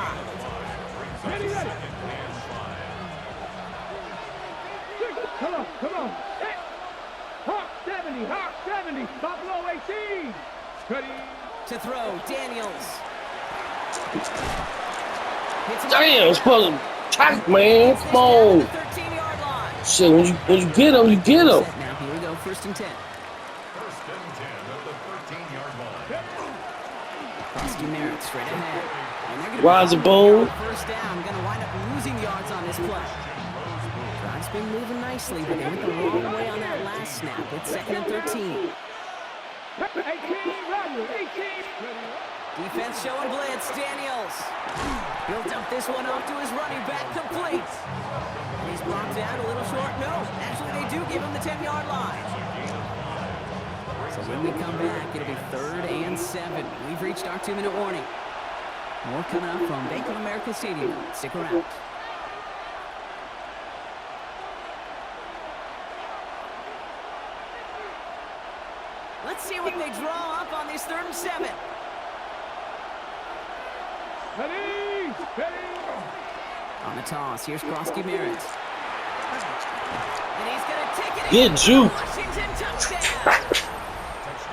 Ready. Come on. Hey. Hawk 70. Buffalo 18. Ready. To throw, Daniels. Damn, it's supposed to track, man. Come on. 13-yard line. Shit, when you get him, you get him. Now here we go, 1st and 10. 1st and 10 at the 13-yard line. Krosky Merritt straight ahead. And they're Rise going and boom. First down, going to wind up losing yards on this play. Drive's been moving nicely, but they went the wrong way on that last snap. It's 2nd and 13. 18. Defense showing blitz. Daniels. He'll dump this one off to his running back, complete. And he's brought down a little short. No, actually they do give him the 10-yard line. So when we come back, it'll be 3rd and 7. We've reached our 2-minute warning. More coming up from Bank of America Stadium. Stick around. Let's see what they draw up on this 3rd and 7. Ready. On the toss, here's Krosky Merritt. And he's going to take it Good in. juke. Washington touchdown.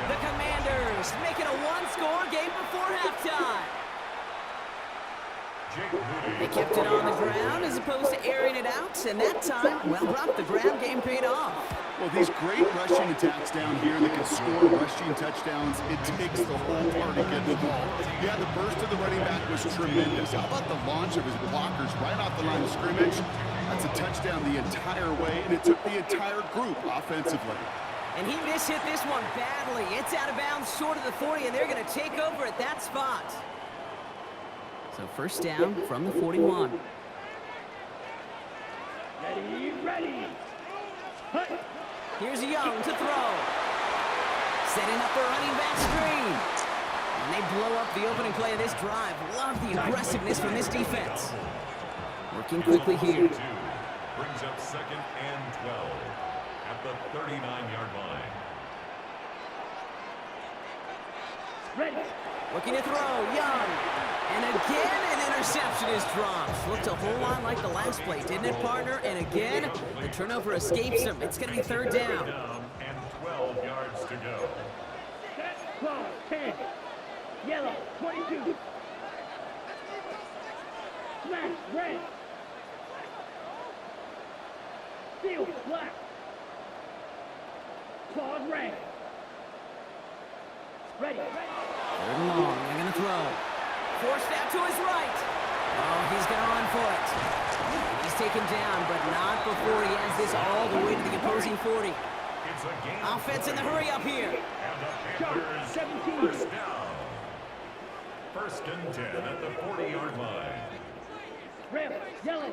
The Commanders making a 1-score game before halftime. They kept it on the ground as opposed to airing it out, and that time, well, Brock, the ground game paid off. Well, these great rushing attacks down here that can score rushing touchdowns, it takes the whole party to get the ball. Yeah, the burst of the running back was tremendous. How about the launch of his blockers right off the line of scrimmage? That's a touchdown the entire way, and it took the entire group offensively. And he mishit this one badly. It's out of bounds short of the 40, and they're going to take over at that spot. So 1st down from the 41. Ready. Here's Young to throw. Setting up the running back screen. And they blow up the opening play of this drive. Love the aggressiveness from this defense. Working quickly here. Brings up 2nd and 12 at the 39-yard line. Ready. Looking to throw, Young. And again, an interception is dropped. Looked a whole lot like the last play, didn't it, partner? And again, the turnover escapes him. It's going to be 3rd down. And 12 yards to go. Set. 12. 10. Yellow. 22. Smash. Red. Field. Black. Claws. Red. Ready. 3rd and long. They're going to throw. Forced out to his right. Oh, he's going to run for it. He's taken down, but not before he has this all the way to the opposing 40. It's a game. Offense in the hurry up here. And the Panthers 17. first down. 1st and 10 at the 40-yard line. Red. Yellow.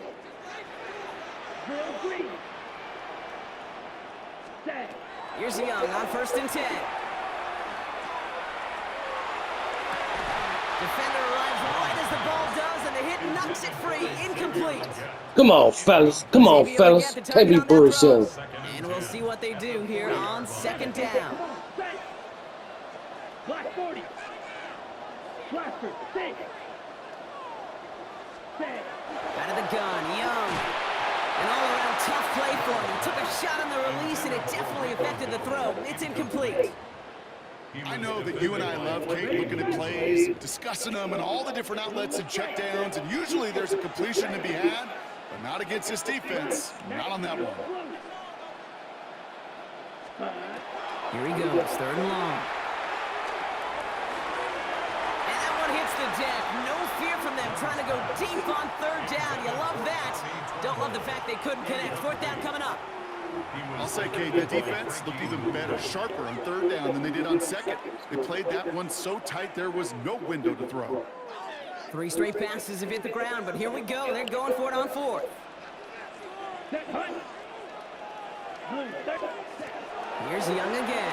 Drill. Green. Set. Here's Young on 1st and 10. Defender arrives right as the ball does, and the hit knocks it free. Incomplete. Come on, fellas. Can't be bullshit. And we'll see what they do here on 2nd down. Black 40. Blaster. 6. Set. Out of the gun, Young. An all-around tough play for him. He took a shot on the release, and it definitely affected the throw. It's incomplete. I know that you and I love, Kate, looking at plays, discussing them, and all the different outlets and checkdowns, and usually there's a completion to be had, but not against this defense. Not on that one. Here he goes, 3rd and long. And that one hits the deck. No fear from them trying to go deep on 3rd down. You love that. Don't love the fact they couldn't connect. 4th down coming up. I'll say, Kate, the defense looked even better, sharper on 3rd down than they did on 2nd. They played that one so tight there was no window to throw. 3 straight passes have hit the ground, but here we go. They're going for it on 4th. Here's Young again.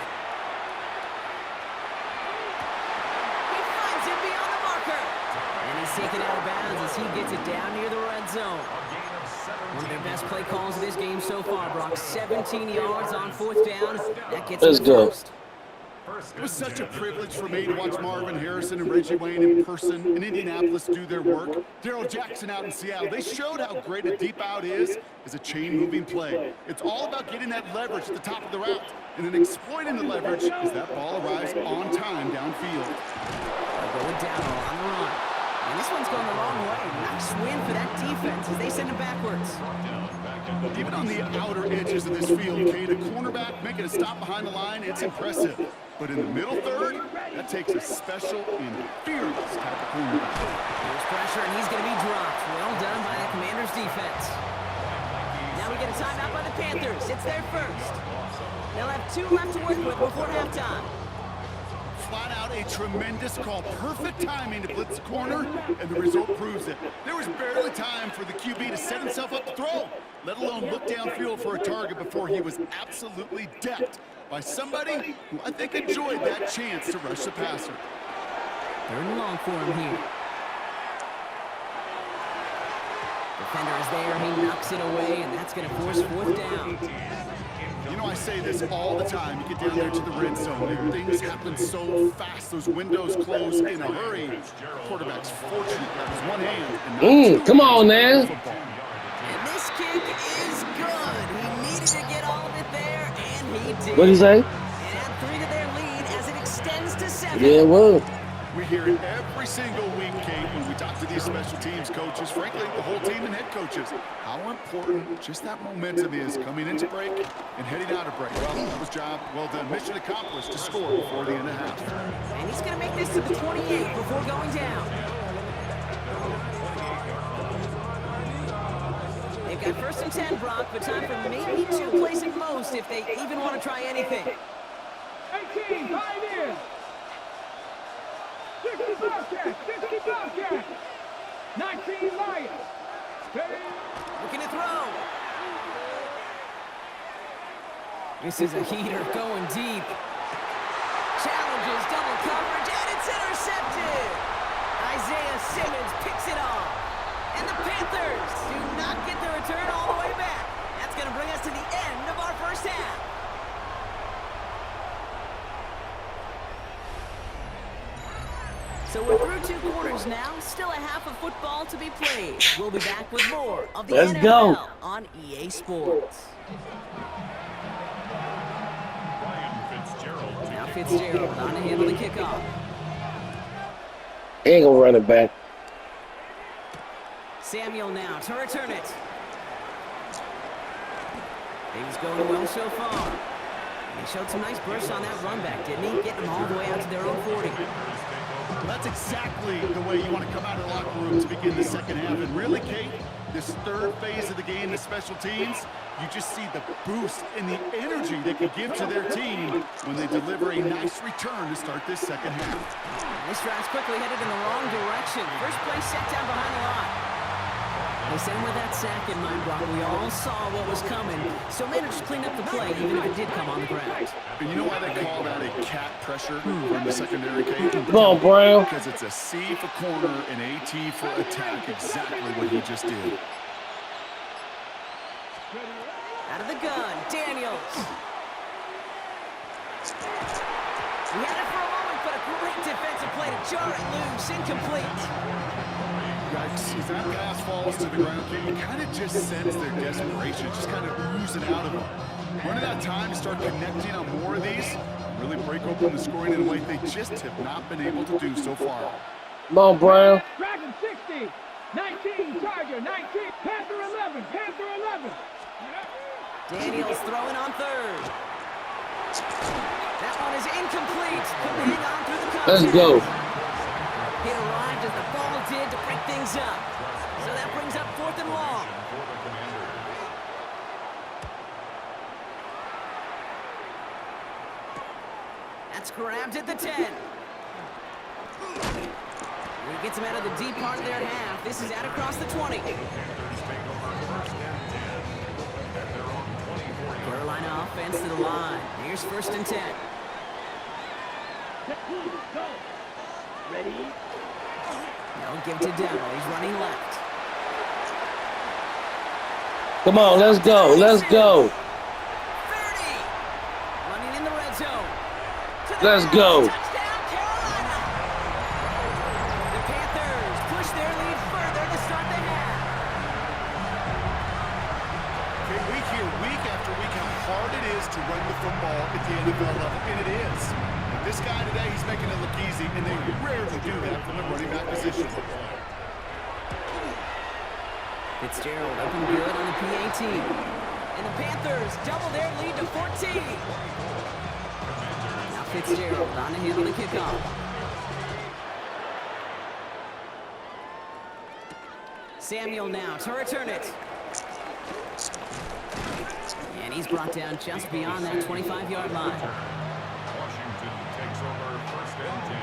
He finds him beyond the marker. And he's taken out of bounds as he gets it down near the red zone. One of their best play calls of this game so far, Brock. 17 yards on 4th down. That gets us first. It was such a privilege for me to watch Marvin Harrison and Reggie Wayne in person in Indianapolis do their work. Darrell Jackson out in Seattle. They showed how great a deep out is as a chain-moving play. It's all about getting that leverage at the top of the route and then exploiting the leverage as that ball arrives on time downfield. Going down on the run. And this one's going the wrong way. Nice win for that defense as they send him backwards. Even on the outer edges of this field, Kate, a cornerback making a stop behind the line, it's impressive. But in the middle third, that takes a special and fearless type of cornerback. There's pressure, and he's going to be dropped. Well done by the Commanders' defense. Now we get a timeout by the Panthers. It's their first. They'll have 2 left to work with before halftime. Flat out a tremendous call. Perfect timing to blitz the corner, and the result proves it. There was barely time for the QB to set himself up to throw, let alone look downfield for a target before he was absolutely decked by somebody who I think enjoyed that chance to rush the passer. 3rd and long for him here. Defender is there. He knocks it away, and that's going to force 4th down. You know, I say this all the time. You get down there to the red zone, and things happen so fast. Those windows close in a hurry. Quarterback's fortunate that was one hand. And come on, man. And this kick is good. He needed to get all of it there, and he did. What did he say? And add 3 to their lead as it extends to 7. Yeah, it will. We hear it every single week, Kate, when we talk to these special teams coaches, frankly, the whole team and head coaches, how important just that momentum is coming into break and heading out of break. Well, that was job well done. Mission accomplished to score before the end of half. And he's going to make this to the 28 before going down. They've got 1st and 10, Brock, but time for maybe 2 plays at most if they even want to try anything. 18, 5 in. 60 Bobcat, 60 Bobcat. 19 Lions. Looking to throw. This is a heater going deep. Challenges double coverage, and it's intercepted. Isaiah Simmons picks it off. And the Panthers do not get the return all the way back. That's going to bring us to the end of our first half. So we're through 2 quarters now. Still a half of football to be played. We'll be back with more of the NFL on EA Sports. Now Fitzgerald on to handle the kickoff. Ain't gonna run it back. Samuel now to return it. Things going well so far. He showed some nice bursts on that run back, didn't he? Getting them all the way out to their own 40. That's exactly the way you want to come out of the locker room to begin the second half. And really, Kate, this 3rd phase of the game, the special teams, you just see the boost and the energy they can give to their team when they deliver a nice return to start this second half. This drive's quickly headed in the wrong direction. First play set down behind the line. They sent with that sack in mind, Brock. We all saw what was coming. So managed to clean up the play, even if it did come on the ground. And you know why they call that a cat pressure from the secondary, Kate? Come on, Brown. Because it's a C for corner and a T for attack. Exactly what he just did. Out of the gun, Daniels. He had it for a moment, but a great defensive play to jar it loose. Incomplete. Guys, as that pass falls to the ground, you kind of just sense their desperation, just kind of oozing out of them. Running out of time to start connecting on more of these, Really break open the scoring in a way they just have not been able to do so far. Come on, Brown. Dragon 60, 19, Charger 19, Panther 11, Panther 11. Daniels throwing on third. That one is incomplete. Couldn't hang on through the contact. Let's go. He arrived as the ball did to break things up. So that brings up 4th and long. That's grabbed at the 10. He gets him out of the deep part of their half. This is out across the 20. Carolina offense to the line. Here's 1st and 10. Go. Ready? Don't give to Demo. He's running left. Come on, let's go. Let's go. 30. Running in the red zone. Let's go. Touchdown, Carolina. The Panthers push their lead further to start the half. Okay, we hear week after week how hard it is to run the football at the NFL level, and it is. But this guy today, he's making it look easy, and they rarely do that from the running back position. Fitzgerald looking good on the PAT. And the Panthers double their lead to 14. Now Fitzgerald on to handle the kickoff. Samuel now to return it. And he's brought down just beyond that 25-yard line. Washington takes over 1st and 10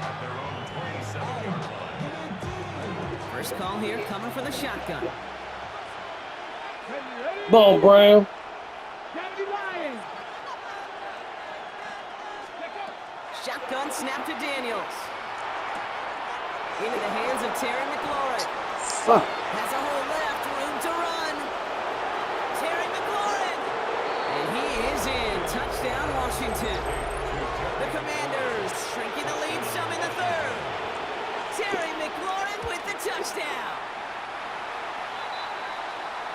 at their own 27-yard line. First call here coming for the shotgun. Come on, Brown. Kennedy Lions. Shotgun snap to Daniels. Into the hands of Terry McLaurin. Has a hole left, room to run. Terry McLaurin. And he is in. Touchdown, Washington. The Commanders shrinking the lead some in the 3rd. Terry McLaurin with the touchdown.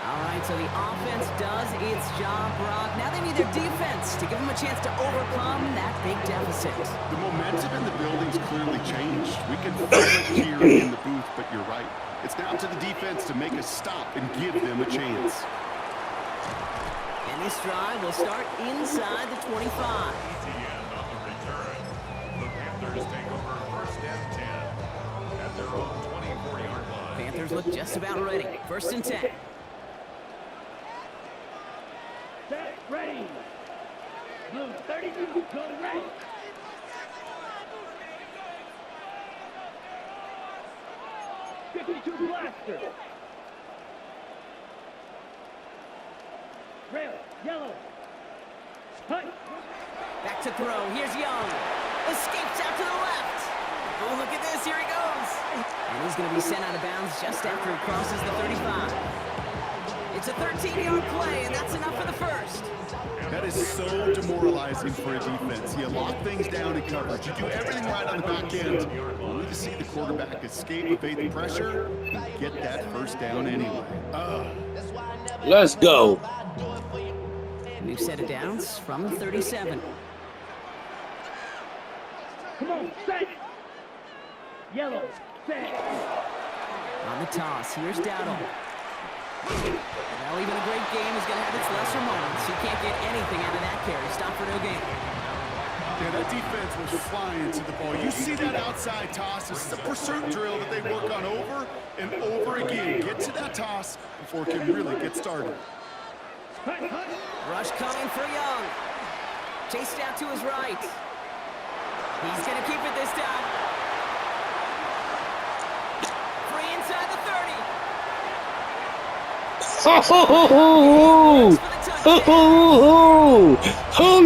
All right, so the offense does its job, Brock. Now they need their defense to give them a chance to overcome that big deficit. The momentum in the building's clearly changed. We can feel it here in the booth, but you're right. It's down to the defense to make a stop and give them a chance. And this drive will start inside the 25. ETN on the return. The Panthers take over 1st and 10 at their own 24-yard line. Panthers look just about ready. 1st and 10. Set. Ready. Blue 32. Go red. Blaster. Red, yellow. Hunt. Back to throw. Here's Young. Escapes out to the left. Oh, look at this. Here he goes. And he's going to be sent out of bounds just after he crosses the 35. It's a 13-yard play, and that's enough for the 1st. That is so demoralizing for a defense. You lock things down in coverage. You do everything right on the back end. Only to see the quarterback escape, evade the pressure, and get that 1st down anyway. Let's go. New set of downs from the 37. Come on, set. Yellow, set. On the toss, here's Dowdle. Well, even a great game is going to have its lesser moments. You can't get anything out of that carry. Stop for no gain. Yeah, that defense was flying to the ball. You see that outside toss. It's a pursuit drill that they work on over and over again. Get to that toss before it can really get started. Rush coming for Young. Chased out to his right. He's going to keep it this time. Free inside the 30.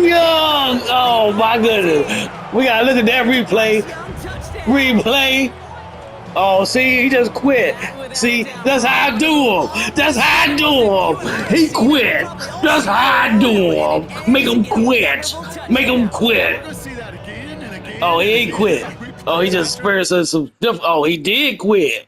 Young! Oh my goodness. We gotta look at that replay. Oh, see, he just quit. See, that's how I do him. That's how I do him. He quit. That's how I do him. Make him quit. Make him quit. Oh, he ain't quit. Oh, he just experienced some. Oh, he did quit.